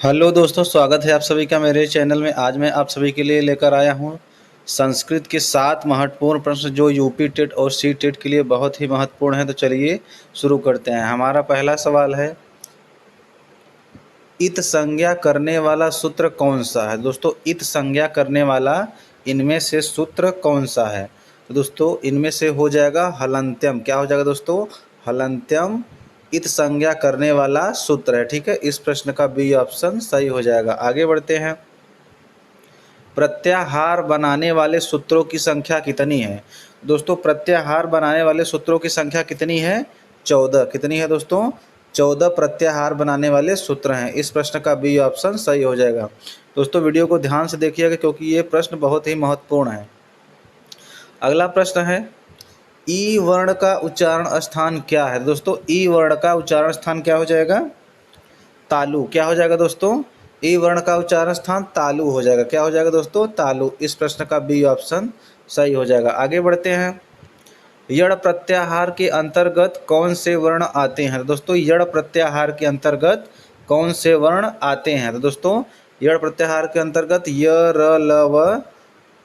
Hello दोस्तों, स्वागत है आप सभी का मेरे चैनल में। आज मैं आप सभी के लिए लेकर आया हूँ संस्कृत के 7 महत्वपूर्ण प्रश्न जो यूपी टेट और सी टेट के लिए बहुत ही महत्वपूर्ण है। तो चलिए शुरू करते हैं। हमारा पहला सवाल है, इत संज्ञा करने वाला सूत्र कौन सा है? दोस्तों, इत संज्ञा करने वाला इनमें से सूत्र कौन सा है? तो दोस्तों, इनमें से हो जाएगा हलंत्यम। क्या हो जाएगा दोस्तों? हलंत्यम इत संज्ञा करने वाला सूत्र है। ठीक है, इस प्रश्न का बी ऑप्शन सही हो जाएगा। आगे बढ़ते हैं। प्रत्याहार बनाने वाले सूत्रों की संख्या कितनी है? दोस्तों, प्रत्याहार बनाने वाले सूत्रों की संख्या कितनी है? 14। कितनी है दोस्तों? 14 प्रत्याहार बनाने वाले सूत्र हैं। इस प्रश्न का बी ऑप्शन सही हो जाएगा। दोस्तों, वीडियो को ध्यान से देखिएगा क्योंकि ये प्रश्न बहुत ही महत्वपूर्ण है। अगला प्रश्न है, ई वर्ण का उच्चारण स्थान क्या है? दोस्तों, ई वर्ण का उच्चारण स्थान क्या हो जाएगा? तालु। क्या हो जाएगा दोस्तों? ई वर्ण का उच्चारण स्थान तालु हो जाएगा। क्या हो जाएगा दोस्तों? तालु। इस प्रश्न का बी ऑप्शन सही हो जाएगा। आगे बढ़ते हैं। यण प्रत्याहार के अंतर्गत कौन से वर्ण आते हैं? दोस्तों, यण प्रत्याहार के अंतर्गत कौन से वर्ण आते हैं? तो दोस्तों, यण प्रत्याहार के अंतर्गत य, र, ल, व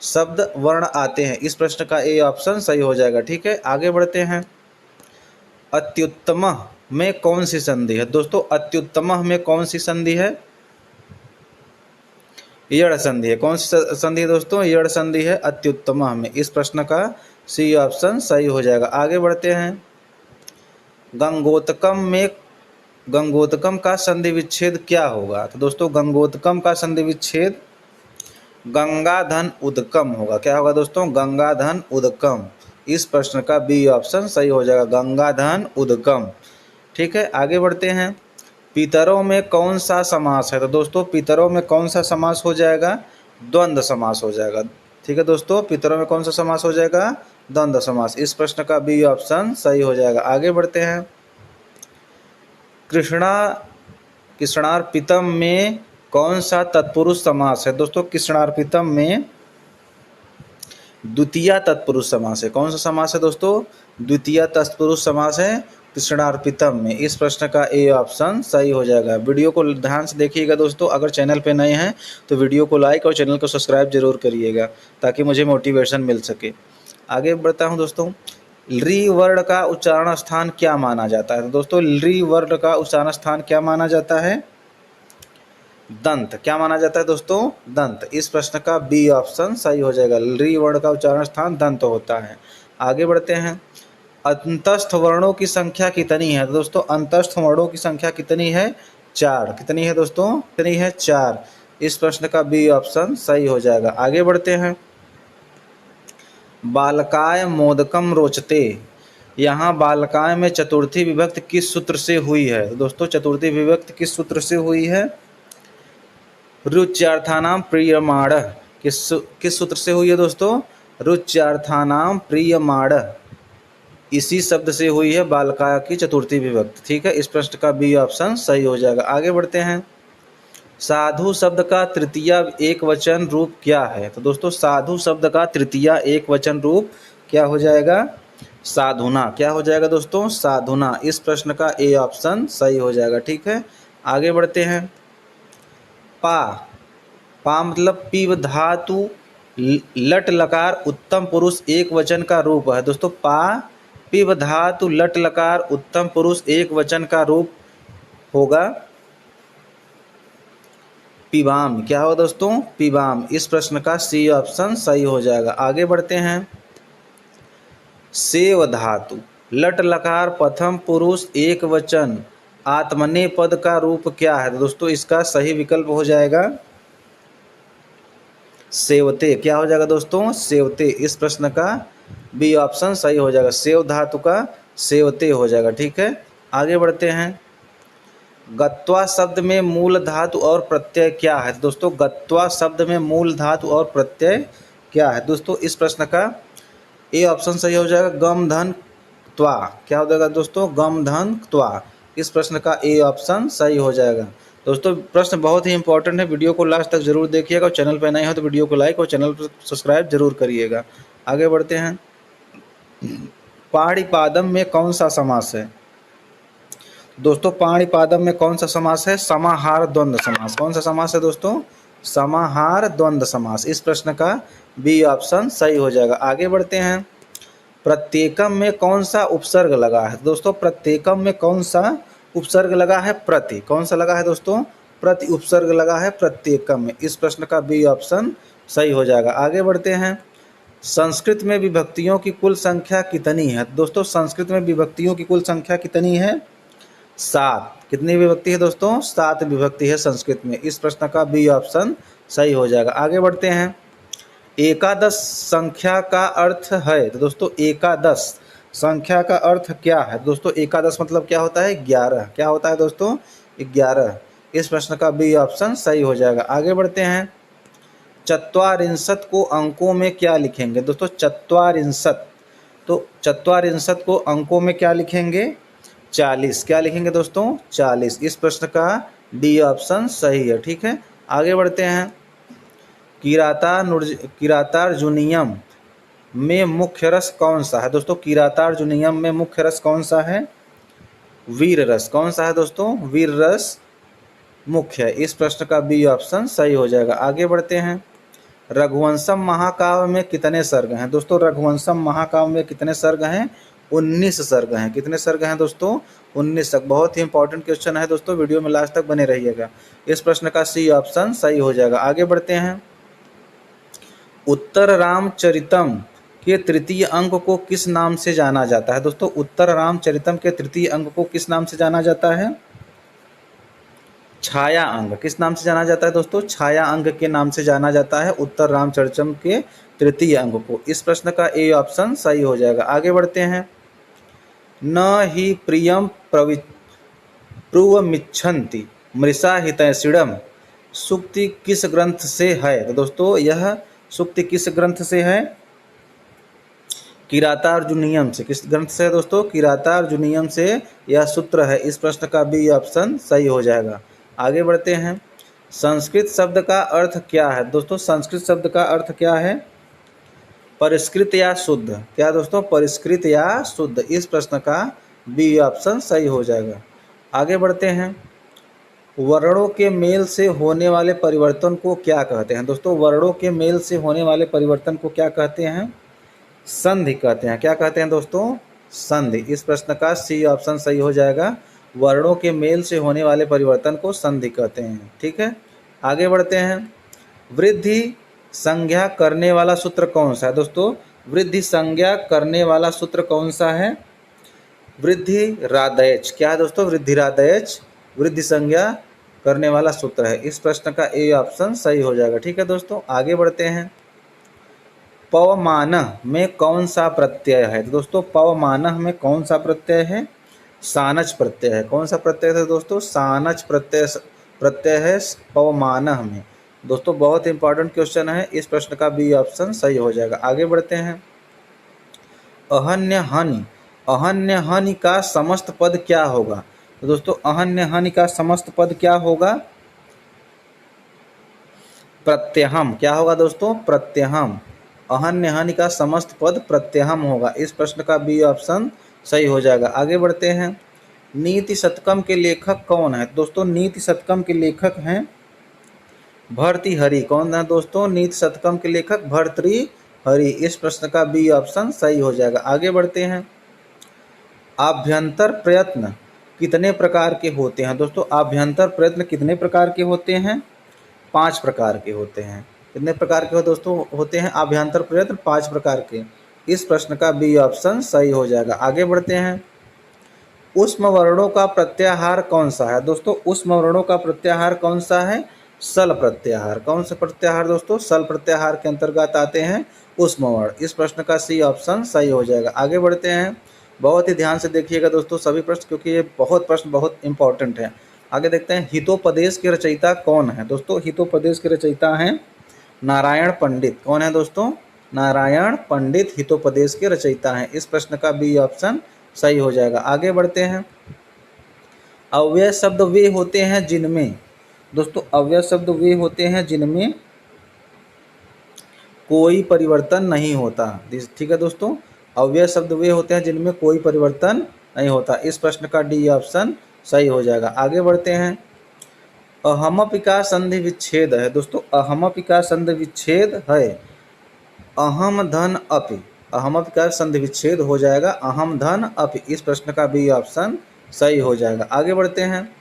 शब्द वर्ण आते हैं। इस प्रश्न का ए ऑप्शन सही हो जाएगा। ठीक है, आगे बढ़ते हैं। अत्युत्तम में कौन सी संधि है? दोस्तों, अत्युत्तम में कौन सी संधि है? यड़ संधि है। कौन सी संधि है दोस्तों? यड़ संधि है अत्युत्तम में। इस प्रश्न का सी ऑप्शन सही हो जाएगा। आगे बढ़ते हैं। गंगोतकम का संधि विच्छेद क्या होगा? तो दोस्तों, गंगोतकम का संधि विच्छेद गंगाधन उदकम होगा। क्या होगा दोस्तों? गंगाधन उदकम। इस प्रश्न का बी ऑप्शन सही हो जाएगा, गंगाधन उदकम। ठीक है, आगे बढ़ते हैं। पितरों में कौन सा समास है? तो दोस्तों, पितरों में कौन सा समास हो जाएगा? द्वंद्व समास हो जाएगा। ठीक है दोस्तों, पितरों में कौन सा समास हो जाएगा? द्वंद्व समास। इस प्रश्न का बी ऑप्शन सही हो जाएगा। आगे बढ़ते हैं। कृष्णार्पितम में कौन सा तत्पुरुष समास है? दोस्तों, कृष्णार्पितम में द्वितीय तत्पुरुष समास है। कौन सा समास है दोस्तों? द्वितीय तत्पुरुष समास है कृष्णार्पितम में। इस प्रश्न का ए ऑप्शन सही हो जाएगा। वीडियो को ध्यान से देखिएगा दोस्तों। अगर चैनल पे नए हैं तो वीडियो को लाइक और चैनल को सब्सक्राइब जरूर करिएगा ताकि मुझे मोटिवेशन मिल सके। आगे बढ़ता हूँ दोस्तों। री वर्ण का उच्चारण स्थान क्या माना जाता है? तो दोस्तों, री वर्ण का उच्चारण स्थान क्या माना जाता है? दंत। क्या माना जाता है दोस्तों? दंत। इस प्रश्न का बी ऑप्शन सही हो जाएगा। री वर्ण का उच्चारण स्थान दंत होता है। आगे बढ़ते हैं। अंतस्थ वर्णों की संख्या कितनी है? दोस्तों, अंतस्थ वर्णों की संख्या कितनी है? 4। कितनी है दोस्तों? कितनी है? 4। इस प्रश्न का बी ऑप्शन सही हो जाएगा। आगे बढ़ते हैं। बालकाय मोदकम रोचते, यहाँ बालकाय में चतुर्थी विभक्ति किस सूत्र से हुई है? दोस्तों, चतुर्थी विभक्ति किस सूत्र से हुई है? रुच्यार्थानाम प्रियमाण। किस सूत्र से हुई है दोस्तों? रुच्यार्थानाम प्रियमाण। इसी शब्द से हुई है बालकाय की चतुर्थी विभक्ति। ठीक है, इस प्रश्न का बी ऑप्शन सही हो जाएगा। आगे बढ़ते हैं। साधु शब्द का तृतीय एक वचन रूप क्या है? तो दोस्तों, साधु शब्द का तृतीय एक वचन रूप क्या हो जाएगा? साधुना। क्या हो जाएगा दोस्तों? साधुना। इस प्रश्न का ए ऑप्शन सही हो जाएगा। ठीक है, आगे बढ़ते हैं। पा पा मतलब पीव धातु लट लकार उत्तम पुरुष एक वचन का रूप है। दोस्तों, पा पिव धातु लट लकार उत्तम पुरुष एक वचन का रूप होगा पिबाम। क्या होगा दोस्तों? पिबाम। इस प्रश्न का सी ऑप्शन सही हो जाएगा। आगे बढ़ते हैं। सेव धातु लट लकार प्रथम पुरुष एक वचन आत्मनेय पद का रूप क्या है? तो दोस्तों, इसका सही विकल्प हो जाएगा सेवते। क्या हो जाएगा दोस्तों? सेवते। इस प्रश्न का बी ऑप्शन सही हो जाएगा। सेव धातु का सेवते हो जाएगा। ठीक है, आगे बढ़ते हैं। गत्वा शब्द में मूल धातु और प्रत्यय क्या है? दोस्तों, गत्वा शब्द में मूल धातु और प्रत्यय क्या है? दोस्तों, इस प्रश्न का ए ऑप्शन सही हो जाएगा गम धन त्वा। क्या हो जाएगा दोस्तों? गम धन त्वा। इस प्रश्न का ए ऑप्शन सही हो जाएगा। दोस्तों, प्रश्न बहुत ही इंपॉर्टेंट है। वीडियो को लास्ट तक जरूर देखिएगा और चैनल पर नए हो तो वीडियो को लाइक और चैनल पर सब्सक्राइब जरूर करिएगा। आगे बढ़ते हैं। पाणिपादम में कौन सा समास है? दोस्तों पाणिपादम में कौन सा समास है? समाहार द्वंद्व समास। कौन सा समास है दोस्तों? समाहार द्वंद्व समास। इस प्रश्न का बी ऑप्शन सही हो जाएगा। आगे बढ़ते हैं। प्रत्येकम में कौन सा उपसर्ग लगा है? दोस्तों प्रत्येकम में कौन सा उपसर्ग लगा है? प्रति। कौन सा लगा है दोस्तों? प्रति उपसर्ग लगा है प्रत्येकम में। इस प्रश्न का बी ऑप्शन सही हो जाएगा। आगे बढ़ते हैं। संस्कृत में विभक्तियों की कुल संख्या कितनी है? दोस्तों संस्कृत में विभक्तियों की कुल संख्या कितनी है? 7। कितनी विभक्ति है दोस्तों? 7 विभक्ति है संस्कृत में। इस प्रश्न का बी ऑप्शन सही हो जाएगा। आगे बढ़ते हैं। एकादश संख्या का अर्थ है? तो दोस्तों एकादश संख्या का अर्थ क्या है? दोस्तों एकादश मतलब क्या होता है? 11। क्या होता है दोस्तों? 11। इस प्रश्न का बी ऑप्शन सही हो जाएगा। आगे बढ़ते हैं। चत्वारिंशत को अंकों में क्या लिखेंगे? दोस्तों चत्वारिंशत, तो चत्वारिंशत को अंकों में क्या लिखेंगे? 40। क्या लिखेंगे दोस्तों? 40। इस प्रश्न का डी ऑप्शन सही है। ठीक है, आगे बढ़ते हैं। किरातार्जुनीयम में मुख्य रस कौन सा है? दोस्तों किरातार्जुनीयम में मुख्य रस कौन सा है? वीर रस। कौन सा है दोस्तों? वीर रस मुख्य है। इस प्रश्न का बी ऑप्शन सही हो जाएगा। आगे बढ़ते हैं। रघुवंशम महाकाव्य में कितने सर्ग हैं? दोस्तों रघुवंशम महाकाव्य में कितने सर्ग हैं? 19 सर्ग हैं। कितने सर्ग हैं दोस्तों? 19 सर्ग। बहुत ही इंपॉर्टेंट क्वेश्चन है दोस्तों, वीडियो में लास्ट तक बने रहिएगा। इस प्रश्न का सी ऑप्शन सही हो जाएगा। आगे बढ़ते हैं। उत्तर रामचरितम के तृतीय अंक को किस नाम से जाना जाता है? दोस्तों उत्तर रामचरितम के तृतीय अंक को किस नाम से जाना जाता है? छाया अंग। किस नाम से जाना जाता है दोस्तों? छाया अंग के नाम से जाना जाता है उत्तर रामचरितम के तृतीय अंग को। इस प्रश्न का ए ऑप्शन सही हो जाएगा। आगे बढ़ते हैं। न ही प्रियम प्रुवमिच्छन्ति मृषा हितैषिणम सूक्ति किस ग्रंथ से है? तो दोस्तों यह सूक्ति किस ग्रंथ से है? किरातार्जुनीयम से। किस ग्रंथ से है दोस्तों? किरातार्जुनीयम से यह सूत्र है। इस प्रश्न का बी ऑप्शन सही हो जाएगा। आगे बढ़ते हैं। संस्कृत शब्द का अर्थ क्या है? दोस्तों संस्कृत शब्द का अर्थ क्या है? परिष्कृत या शुद्ध। क्या दोस्तों? परिष्कृत या शुद्ध। इस प्रश्न का बी ऑप्शन सही हो जाएगा। आगे बढ़ते हैं। वर्णों के मेल से होने वाले परिवर्तन को क्या कहते हैं? दोस्तों वर्णों के मेल से होने वाले परिवर्तन को क्या कहते हैं? संधि कहते हैं। क्या कहते हैं दोस्तों? संधि। इस प्रश्न का सी ऑप्शन सही हो जाएगा। वर्णों के मेल से होने वाले परिवर्तन को संधि कहते हैं। ठीक है, आगे बढ़ते हैं। वृद्धि संज्ञा करने वाला सूत्र कौन सा है? दोस्तों वृद्धि संज्ञा करने वाला सूत्र कौन सा है? वृद्धि रादयच। क्या है दोस्तों? वृद्धि रादयच वृद्धि संज्ञा करने वाला सूत्र है। इस प्रश्न का ए ऑप्शन सही हो जाएगा। ठीक है दोस्तों, आगे बढ़ते हैं। पवमानः में कौन सा प्रत्यय है? तो दोस्तों पवमानः में कौन सा प्रत्यय है? सानच प्रत्यय है। कौन सा प्रत्यय है दोस्तों? सानच प्रत्यय है पवमानः में। दोस्तों बहुत इंपॉर्टेंट क्वेश्चन है। इस प्रश्न का बी ऑप्शन सही हो जाएगा। आगे बढ़ते हैं। अहन्य हनि। अहन्य हनि का समस्त पद क्या होगा? तो दोस्तों अहन्य हनि का समस्त पद क्या होगा? प्रत्यहम। क्या होगा दोस्तों? प्रत्यहम। अहन्य हनि का समस्त पद प्रत्यहम होगा। इस प्रश्न का बी ऑप्शन सही हो जाएगा। आगे बढ़ते हैं। नीति शतकम के लेखक कौन है? दोस्तों नीति शतकम के लेखक हैं भर्तृहरि। कौन है दोस्तों? नीति शतकम के लेखक भर्तृहरि। इस प्रश्न का बी ऑप्शन सही हो जाएगा। आगे बढ़ते हैं। आभ्यंतर प्रयत्न कितने प्रकार के होते हैं? दोस्तों आभ्यंतर प्रयत्न कितने प्रकार के होते हैं? 5 प्रकार के होते हैं। कितने प्रकार के दोस्तों होते हैं आभ्यंतर प्रयत्न? 5 प्रकार के। इस प्रश्न का बी ऑप्शन सही हो जाएगा। आगे बढ़ते हैं। ऊष्म वर्णों का प्रत्याहार कौन सा है? दोस्तों ऊष्म वर्णों का प्रत्याहार कौन सा है? सल प्रत्याहार। कौन सा प्रत्याहार दोस्तों? सल प्रत्याहार के अंतर्गत आते हैं ऊष्म वर्ण। इस प्रश्न का सी ऑप्शन सही हो जाएगा। आगे बढ़ते हैं। बहुत ही ध्यान से देखिएगा दोस्तों सभी प्रश्न, क्योंकि ये प्रश्न बहुत इंपॉर्टेंट है। आगे देखते हैं। हितोपदेश के रचयिता कौन है? दोस्तों हितोपदेश के रचयिता हैं नारायण पंडित। कौन है दोस्तों? नारायण पंडित हितोपदेश के रचयिता हैं। इस प्रश्न का बी ऑप्शन सही हो जाएगा। आगे बढ़ते हैं। अव्यय शब्द वे होते हैं जिनमें, दोस्तों अव्यय शब्द वे होते हैं जिनमें कोई परिवर्तन नहीं होता। ठीक है दोस्तों, अव्यय शब्द वे होते हैं जिनमें कोई परिवर्तन नहीं होता। इस प्रश्न का डी ऑप्शन सही हो जाएगा। आगे बढ़ते हैं। अहमपिका संधि विच्छेद है दोस्तों, अहमपिका संधि विच्छेद है। अहम धन अपि, अहमपिका संधि विच्छेद हो जाएगा अहम धन अपि। इस प्रश्न का बी ऑप्शन सही हो जाएगा। आगे बढ़ते हैं।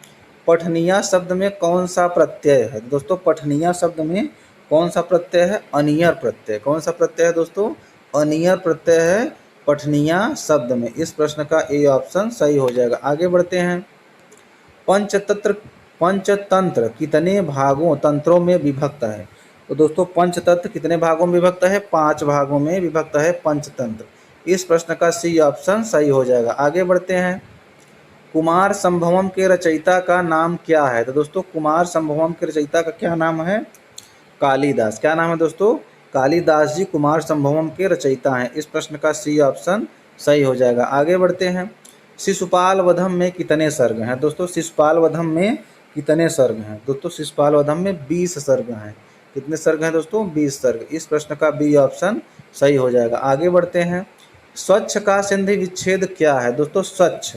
पठनिया शब्द में कौन सा प्रत्यय है दोस्तों? पठनिया शब्द में कौन सा प्रत्यय है? अनियर प्रत्यय। कौन सा प्रत्यय है दोस्तों? अनियर प्रत्यय है पठनिया शब्द में। इस प्रश्न का ए ऑप्शन सही हो जाएगा। आगे बढ़ते हैं। पंचतंत्र कितने भागों तंत्रों में विभक्त है? तो दोस्तों पंचतंत्र कितने भागों में विभक्त है? 5 भागों में विभक्त है पंचतंत्र। इस प्रश्न का सी ऑप्शन सही हो जाएगा। आगे बढ़ते हैं। कुमार संभवम के रचयिता का नाम क्या है? तो दोस्तों कुमार संभवम के रचयिता का क्या नाम है? कालिदास। क्या नाम है दोस्तों? कालिदास जी कुमार संभवम के रचयिता हैं। इस प्रश्न का सी ऑप्शन सही हो जाएगा। आगे बढ़ते हैं। शिशुपाल वधम में कितने सर्ग हैं? दोस्तों शिशुपाल वधम में कितने सर्ग हैं? दोस्तों शिशुपाल वधम में 20 सर्ग हैं। कितने सर्ग हैं दोस्तों? 20 सर्ग। इस प्रश्न का बी ऑप्शन सही हो जाएगा। आगे बढ़ते हैं। स्वच्छ का संधि विच्छेद क्या है? दोस्तों स्वच्छ,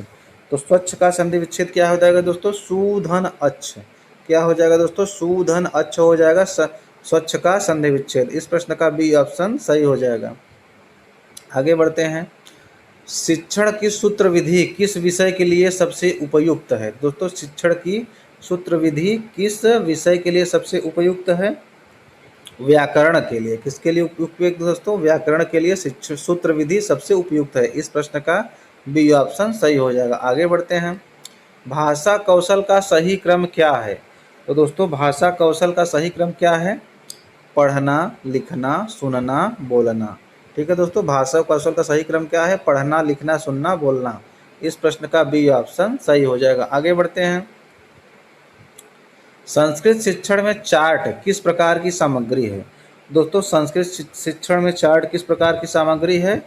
तो स्वच्छ का संधि विच्छेद क्या हो जाएगा दोस्तों? सूधन अच्छ। क्या हो जाएगा दोस्तों? सूधन अच्छ हो जाएगा स्वच्छ का संधि विच्छेद। इस प्रश्न का बी ऑप्शन सही हो जाएगा। आगे बढ़ते हैं। शिक्षण की सूत्र विधि किस विषय के लिए सबसे उपयुक्त है? दोस्तों शिक्षण की सूत्र विधि किस विषय के लिए सबसे उपयुक्त है? व्याकरण के लिए। किसके लिए उपयुक्त दोस्तों? व्याकरण के लिए सूत्र विधि सबसे उपयुक्त है। इस प्रश्न का बी ऑप्शन सही हो जाएगा। आगे बढ़ते हैं। भाषा कौशल का सही क्रम क्या है? तो दोस्तों भाषा कौशल का सही क्रम क्या है? पढ़ना, लिखना, सुनना, बोलना। ठीक है दोस्तों, भाषा कौशल का सही क्रम क्या है? पढ़ना, लिखना, सुनना, बोलना। इस प्रश्न का बी ऑप्शन सही हो जाएगा। आगे बढ़ते हैं। संस्कृत शिक्षण में चार्ट किस प्रकार की सामग्री है? दोस्तों संस्कृत शिक्षण में चार्ट किस प्रकार की सामग्री है?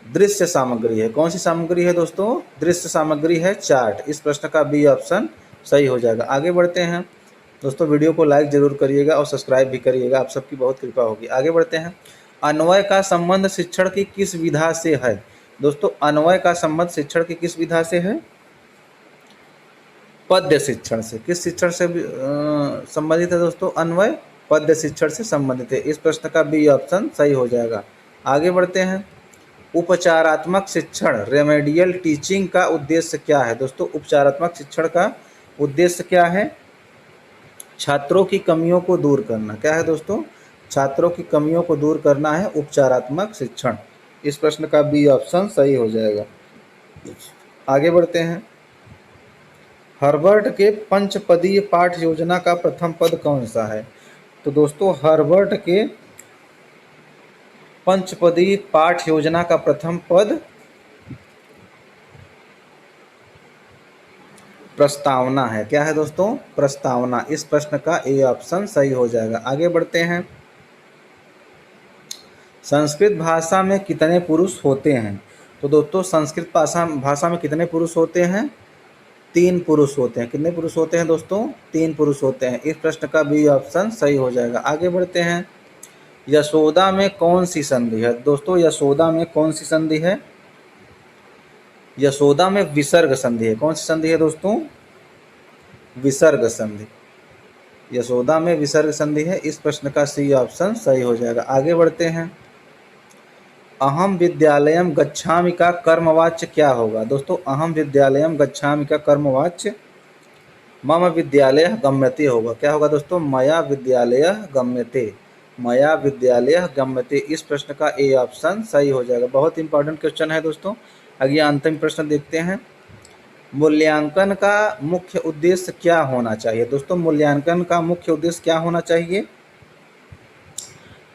दृश्य सामग्री है। कौन सी सामग्री है दोस्तों? दृश्य सामग्री है चार्ट। इस प्रश्न का बी ऑप्शन सही हो जाएगा। आगे बढ़ते हैं। दोस्तों वीडियो को लाइक जरूर करिएगा और सब्सक्राइब भी करिएगा, आप सबकी बहुत कृपा होगी। आगे बढ़ते हैं। अन्वय का संबंध शिक्षण की किस विधा से है? दोस्तों अन्वय का संबंध शिक्षण की किस विधा से है? पद्य शिक्षण से। किस शिक्षण से संबंधित है दोस्तों? अन्वय पद्य शिक्षण से संबंधित है। इस प्रश्न का बी ऑप्शन सही हो जाएगा। आगे बढ़ते हैं। उपचारात्मक शिक्षण रेमेडियल टीचिंग का उद्देश्य क्या है? दोस्तों उपचारात्मक शिक्षण का उद्देश्य क्या है? छात्रों की कमियों को दूर करना। क्या है दोस्तों? छात्रों की कमियों को दूर करना है उपचारात्मक शिक्षण। इस प्रश्न का बी ऑप्शन सही हो जाएगा। आगे बढ़ते हैं। हर्बर्ट के पंचपदीय पाठ योजना का प्रथम पद कौन सा है? तो दोस्तों हर्बर्ट के पंचपदीय पाठ योजना का प्रथम पद प्रस्तावना है। क्या है दोस्तों? प्रस्तावना। इस प्रश्न का ए ऑप्शन सही हो जाएगा। आगे बढ़ते हैं। संस्कृत भाषा में कितने पुरुष होते हैं? तो दोस्तों संस्कृत भाषा में कितने पुरुष होते हैं? 3 पुरुष होते हैं। कितने पुरुष होते हैं दोस्तों? 3 पुरुष होते हैं। इस प्रश्न का बी ऑप्शन सही हो जाएगा। आगे बढ़ते हैं। यशोदा में कौन सी संधि है? दोस्तों यशोदा में कौन सी संधि है? यशोदा में विसर्ग संधि है। कौन सी संधि है दोस्तों? विसर्ग संधि। यशोदा में विसर्ग संधि है। इस प्रश्न का सी ऑप्शन सही हो जाएगा। आगे बढ़ते हैं। अहम विद्यालयम गच्छामि का कर्मवाच्य क्या होगा? दोस्तों अहम विद्यालयम गच्छामि का कर्मवाच्य मम विद्यालयः गम्यते होगा। क्या होगा दोस्तों? मया विद्यालयः गम्यते। मया विद्यालयः गम्यते। इस प्रश्न का ए ऑप्शन सही हो जाएगा। बहुत इंपॉर्टेंट क्वेश्चन है दोस्तों। अगला अंतिम प्रश्न देखते हैं। मूल्यांकन का मुख्य उद्देश्य क्या होना चाहिए? दोस्तों मूल्यांकन का मुख्य उद्देश्य क्या होना चाहिए?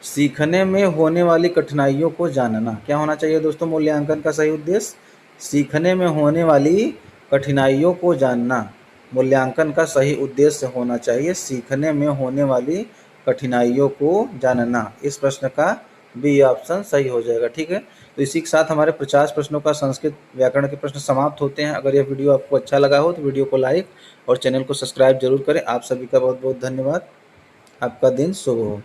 सीखने में होने वाली कठिनाइयों को जानना। क्या होना चाहिए दोस्तों मूल्यांकन का सही उद्देश्य? सीखने में होने वाली कठिनाइयों को जानना मूल्यांकन का सही उद्देश्य होना चाहिए। सीखने में होने वाली कठिनाइयों को जानना। इस प्रश्न का बी ऑप्शन सही हो जाएगा। ठीक है, तो इसी के साथ हमारे 50 प्रश्नों का संस्कृत व्याकरण के प्रश्न समाप्त होते हैं। अगर यह वीडियो आपको अच्छा लगा हो तो वीडियो को लाइक और चैनल को सब्सक्राइब जरूर करें। आप सभी का बहुत बहुत धन्यवाद। आपका दिन शुभ हो।